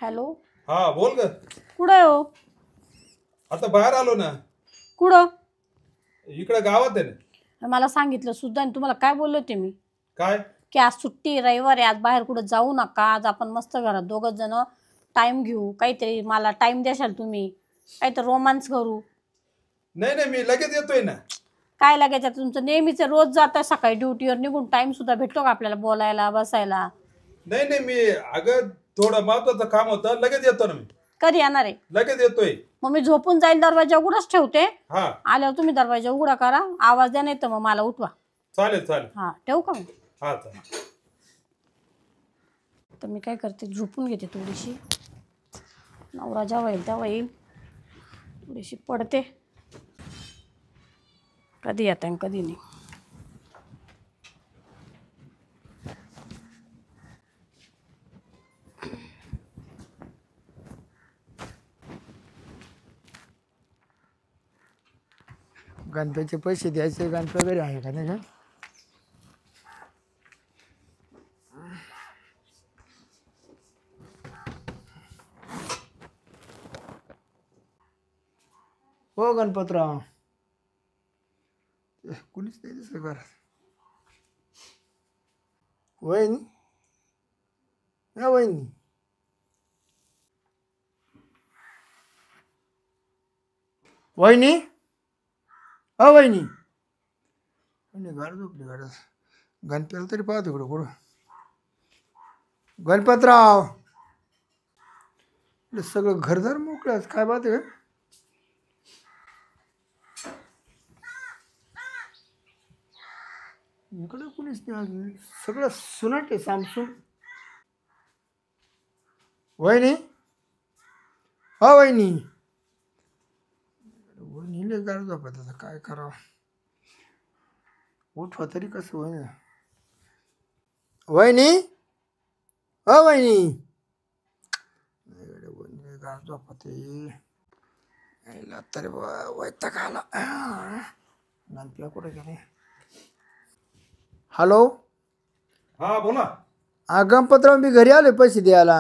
Hello. हा बोल ग. कुठं आहे हो? आता बाहेर आलो ना. कुठं? इकडे गावात आहे ना. मला सांगितलं सुद्धा आणि तुम्हाला काय बोलले होते मी काय? की आज सुट्टी रविवार आहे, आज बाहेर कुठं जाऊ नका, आज आपण मस्त घरात दोघं जण टाइम घेऊ, काहीतरी मला टाइम द्याल तुम्ही, काहीतरी रोमांस करू. नाही नाही मी लगेच येतोय ना. काय लागायचं तुमचं नेहमीच रोज जाता सकाळी ड्युटीवर निघून टाइम सुद्धा भेटतो का आपल्याला बोलायला बसायला? नाही नाही मी अगं थोडं महत्वाचं काम होतं, लगेच येतो ना मी. कधी येणार आहे? लगेच येतोय. मग मी झोपून जाईल, दरवाजा उघडाच ठेवते. हा आल्यावर तुम्ही दरवाजा उघडा करा, आवाज द्या, नाही तर मग मला उठवा. चालेल चालेल. हा ठेवू का मग? हा चालेल. तर मी काय करते, झोपून घेते थोडीशी. नवरा जेव्हा येईल तेव्हा येईल, थोडीशी पडते. कधी येत आहे कधी नाही. गणपतीचे पैसे द्यायचे, गणपती घरी आहे का नाही का? हो गणपतराव, कुणीच नाही दिसत घरात. वहिनी या वहिनी. वहिनी हा वहिनी. घर झोपली घरात. गणपतीला तरी पाहतो इकडं कुठं. गणपतराव, सगळं घरदार मोकळं आहे, काय बात आहे? इकडं कुणीच नाही, सगळं सुनाट आहे सामसून. वहिनी हा वहिनी. वहिनीले गार झोपत आता काय करावं. उठवा तरी कसं वहिनी. वहिनी हा वहिनी. वहिनी गार झोपत तरी वैताग आला. गणपतीला कुठे गेले? हॅलो. हा बोला. हा गणपतराव, मी घरी आले पैसे द्यायला.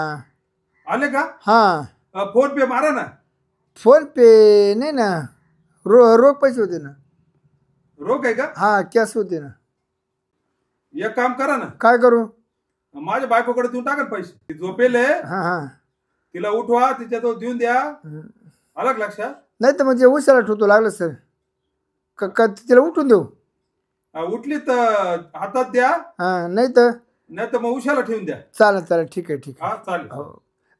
आले का? हां. फोन पे मारा ना. फोन पे नाही ना, रोख पैसे होते ना. रोख आहे का? हां कॅश होते ना. एक काम करा ना. काय करू? माझ्या बायकोकडे देऊन टाका पैसे. ती झोपेल आहे. हां हां. तिला उठवा, तिच्या तो देऊन द्या. अलग लक्षात. नाही तर म्हणजे उशाला ठेवतो लागलं सर. का तिला उठून देऊ? उठली तर हातात द्या, हां. नाही तर मग उशाला ठेवून द्या. चालेल चालेल, ठीक आहे ठीक आहे. हा चालेल. हो,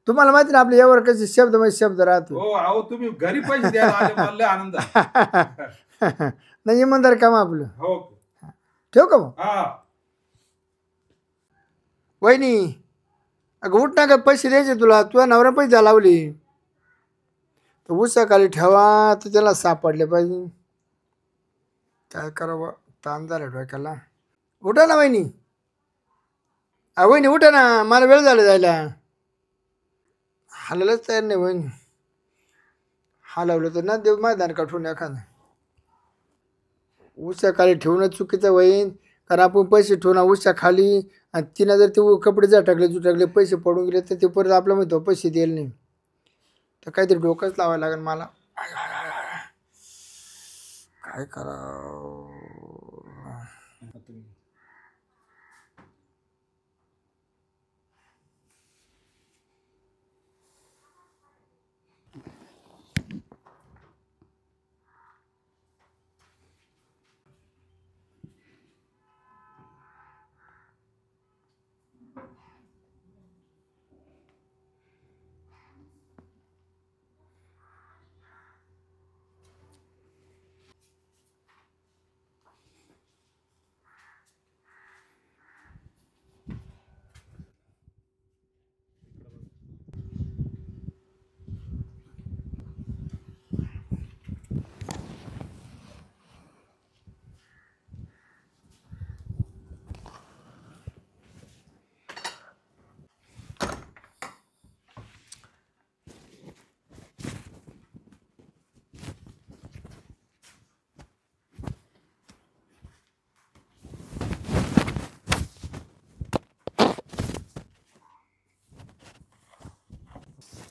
तुम्हाला माहिती ना आपल्या यावर कसे शब्द म्हणजे शब्द राहतो. हो अहो तुम्ही घरी पैसे द्यायला आले, मला लय आनंद आहे. नाही इमानदार काम आपलं. हो ठेव का मग? हा. वहिनी अगं उठ ना, का पैसे द्यायचे तुला, तुझ्या नवरा पैसे द्यायला लावली. तर उसाखाली ठेवा तर त्याला सापडले पाहिजे. काय करावं, ताण झाला डोक्याला. उठा ना वहिनी. वहिनी उठा ना, मला वेळ झाला जायला. हलायलाच तयार नाही वहिनी. हलवलं तर ना देव मैदान काढून एखादं. उसाखाली ठेवणं चुकीचं होईन, कारण आपण पैसे ठेवून उसाखाली आणि तिनं जर ते कपडे झटकले पैसे पडून गेले तर ते परत आपल्या म्हणतो पैसे द्यायला नाही. तर काहीतरी डोकंच लावायला लागेल मला. काय करावं.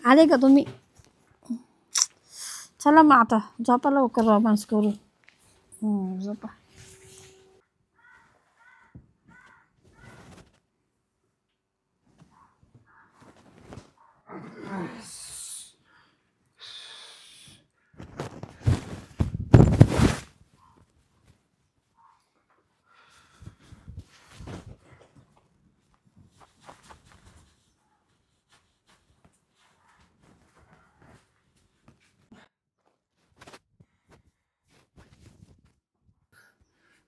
आले का तुम्ही? चला मग आता झोपा लवकर रोमांस करू. झोपा.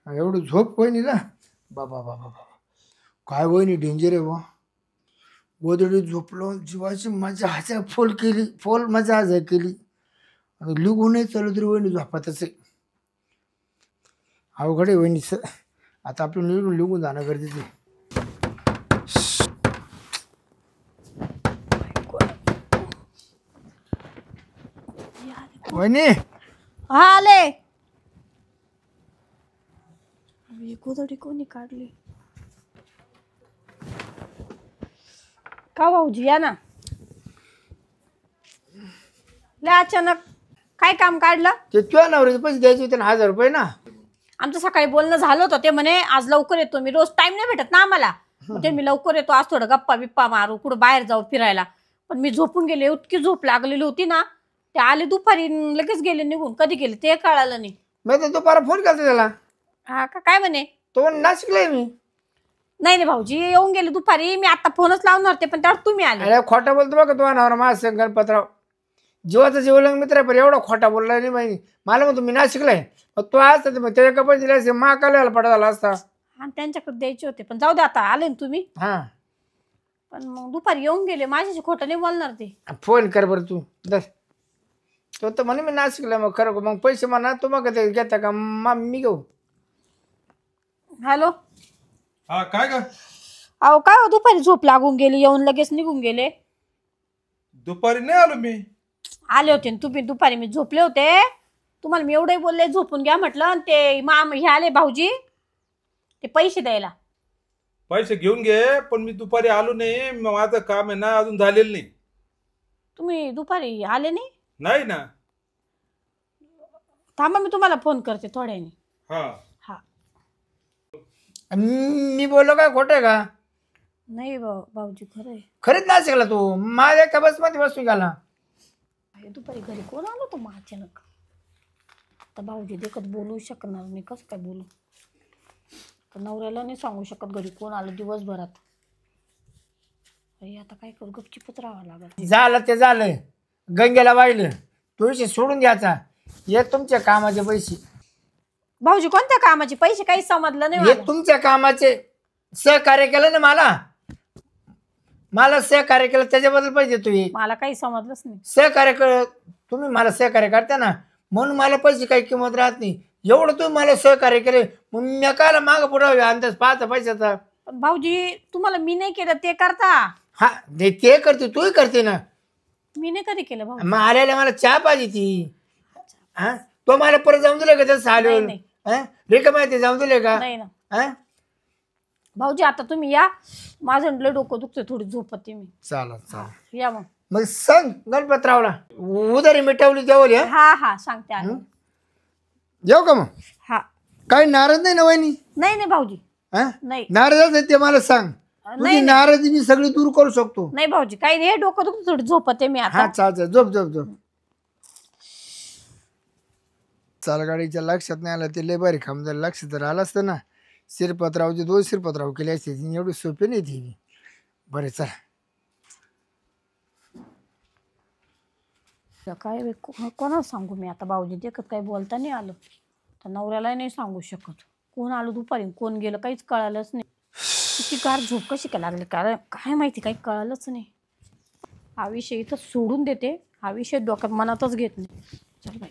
एवढं झोप वहिनी ना. बाबा बाबा बाबा काय वहिनी डेंजर आहे बा. गोदडी झोपलो जीवाची मजा हजा फोल मजा हजा केली. आता लिगूनही चालू तरी वहिनी झोपातच आहे. अवघड आहे वहिनीच. आता आपलं लिगून जाणं गरजेचं आहे. वहिनी हा आले. गोदडी कोणी काढली का भाऊजी? या ना. लय अचानक काय काम काढलं? ते तुझ्या नवऱ्याचे पैसे द्यायचे होते ना 1000 रुपये ना. आमचं सकाळी बोलणं झालं होतं. ते म्हणे आज लवकर येतो मी. रोज टाइम नाही भेटत ना आम्हाला. ते मी लवकर येतो आज थोडं गप्पा बिप्पा मारू कुठं बाहेर जाऊ फिरायला. पण मी झोपून गेले. इतकी झोप लागलेली होती ना. ते आले दुपारी लगेच गेले निघून. कधी गेले ते कळालं नाही. मी तर दुपारा फोन केला त्याला. हा का? काय म्हणे? तो नाशिकलाय मी. नाही नाही भाऊजी येऊन गेले दुपारी. मी आता फोनच लावणार होते पण त्यावर तुम्ही आले. अरे खोटा बोलतो बघा तो नवरा माझा गणपतराव. जीवाचा जीवलंग मित्र आहे पण एवढा खोटा बोलला नाही माहिती. मला म्हणतो मी नाशिकलाय. तो आज मग त्याच्या कपडे दिले असते मा कालवायला पडा झाला असता. आणि त्यांच्याकडे द्यायचे होते पण जाऊ दे आता आले ना तुम्ही. हा पण मग दुपारी येऊन गेले. माझ्याशी खोटं नाही बोलणार ते. फोन कर बरं तू दर. तो तर म्हणे मी नाशिकला. मग खरं मग पैसे म्हणा तू मग घेता का मी घेऊ. हॅलो. हा काय का? अहो काय हो दुपारी झोप लागून गेली. येऊन लगेच निघून गेले. दुपारी नाही आलो मी. आले होते ना तुम्ही दुपारी. मी झोपले होते. तुम्हाला मी एवढंही बोलले झोपून घ्या म्हटलं. आणि ते हे आले भाऊजी ते पैसे द्यायला. पैसे घेऊन घे पण मी दुपारी आलो नाही. माझं काम आहे ना अजून झालेलं नाही. तुम्ही दुपारी आले नाही? नाही ना. थांबा मी तुम्हाला फोन करते थोड्याने. हा हा. मी बोललो काय खोटं आहे का? नाही भाऊजी खरं आहे. खरंच नाशिकला तू माझ्या का बसमध्ये बसून गेला. दुपारी घरी कोण आलो तो अचानक. आता भाऊजी देखत बोलू शकणार नाही. कसं काय बोलू? तर नवऱ्याला नाही सांगू शकत घरी कोण आलं दिवसभरात. आता काय करू? गपचिपच राहावं लागल. झालं ते झालं. गंगेला वाहिलं. तुळशी सोडून द्यायचा. हे तुमच्या कामाचे पैसे. भाऊजी कोणत्या कामाचे पैसे? काही समजलं नाही हे मला. तुमच्या कामाचे सहकार्य केलं ना मला सहकार्य केलं त्याच्याबद्दल पैसे तुम्ही मला काही समजलंच नाही. सहकार्य कर. तुम्ही मला सहकार्य करता ना म्हणून मला पैसे काही किंमत राहत नाही. एवढं तुम्ही मला सहकार्य केले मग मी कायला मागं पुढे अंदाज पाहता पैशाचा. पण भाऊजी तुम्हाला मी नाही केलं ते करता. हा ते करते तूही करते ना. मी नाही कधी केलं भाऊ. मग आल्याला मला चहा पाहिजे ती. हा तो मला परत जाऊन दिले का तसं आलो. रे का माहिती जाऊन दिले का? नाही ना. हा भाऊजी आता तुम्ही या. माझं लय डोकं दुखतंय. थोडी झोपते मी. चालेल या मग सांग गणपतरावला उधारी मिटवली जेवली. हा हा सांगते आले. येऊ का मग? हा. काही नाराज नाही ना वहिनी? नाही नाही भाऊजी हा नाही. नाराज आहे ते मला सांग. तुझी नाराजी मी सगळी दूर करू शकतो. नाही भाऊजी काही नाही. डोकं दुखतं थोडी झोपते मी आता. हा चाल झोप झोप झोप. चालगाडीच्या लक्षात नाही आलं ते लय भारी काम झालं. लक्ष तर आलं असतं ना. शिरपतरावचे 2 शिरपतराव केले असते. एवढी सोपी नाही ती. बरे चला. काय कोणाला सांगू मी आता? भाऊजी देखत काही बोलता नाही आलं. तर नवऱ्याला नाही सांगू शकत. कोण आलं दुपारी कोण गेलं काहीच कळालंच नाही. किती गार झोप कशी काय लागली काय माहिती. काही कळालंच नाही. हा विषय इथं सोडून देते. हा विषय डोक्यात मनातच घेत नाही. चल बाई.